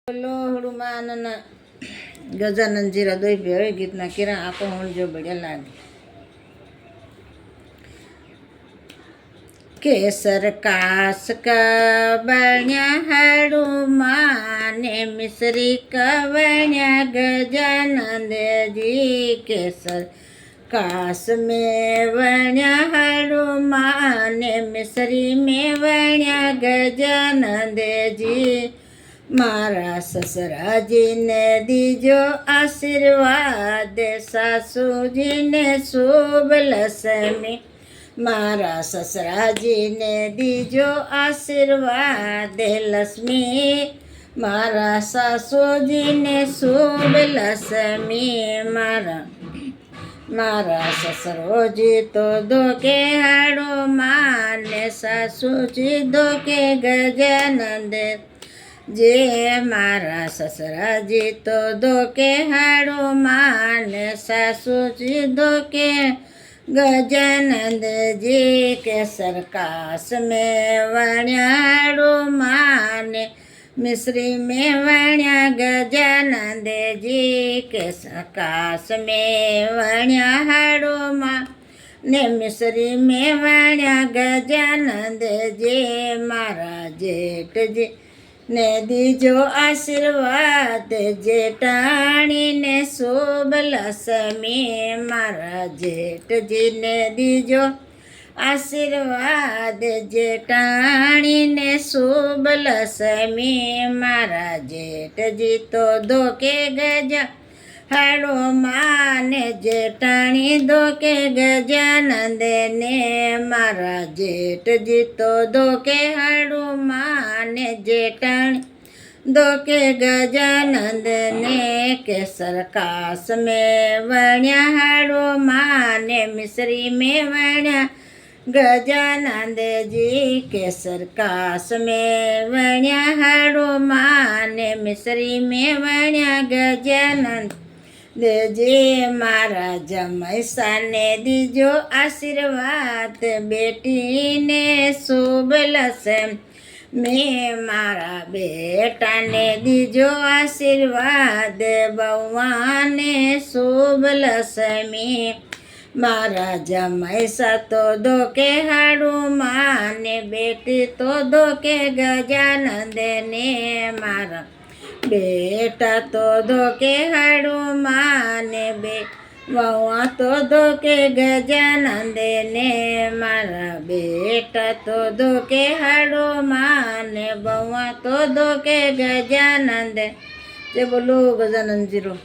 બોલો હનુમાનના ગજાનન જીરા દોઈ ભે હવે ગીતના કિરા આંખો હોણજો બળ્યા લાગે કેસર કાસ કવણ્યા હનુમાને મિશ્રી કવણ્યા ગજાનંદજી કેસર કાસ में वण्या हनुमाने मिश्री में वण्या गजानंदजी मारा ससराजीने दीजो आशीर्वाद सासूजीने शुभ लक्ष्मी मारा ससराजीने दीजो आशीर्वाद लक्ष्मी मारा सासूजीने शुभ लक्ष्मी मारा ससरोजी तो दो के हनुमान सासूजी दो के गजानंद जे मारा ससराजी तो दो के हनुमान सासूजी दो के गजानंद जी के सरकास में वण्या हनुमान मिश्री में वण्या गजानंद जी के सरकास में वण्या हनुमान ने मिश्री में वण्या गजानंद जी मारा जेठ जी ने दीजो आशीर्वाद जेठाणी ने शुभ लक्ष्मी मारा जेठ जी ने दीजो आशीर्वाद जेठाणी ने शुभ लक्ष्मी मारा जेठ जी तो दो के गजा हनुमान जेठाणी दो के गजानंद ने मारा जेठ जी तो दो के हनुमान जेठाणी दो के गजानंद ने के सरकास में वण्या हनुमान मिश्री में वण्या गजानंद जी के सरकास में वण्या हनुमान मिश्री में वण्या गजानंद जी मारा जमैसा ने दीजो आशीर्वाद बेटी ने शुभ लक्ष्मी में मारा बेटा ने दीजो आशीर्वाद बउआ ने शुभ लक्ष्मी मारा जमैसा तो दो के हनुमान बेटी तो दो के गजानंद ने मारा बेटा तो दो के हनुमान बउआ तो दो के गजानंद ने मारा बेटा तो दो के हनुमान बउआ तो दो के गजानंद जे बोलो गजानंद जीरो।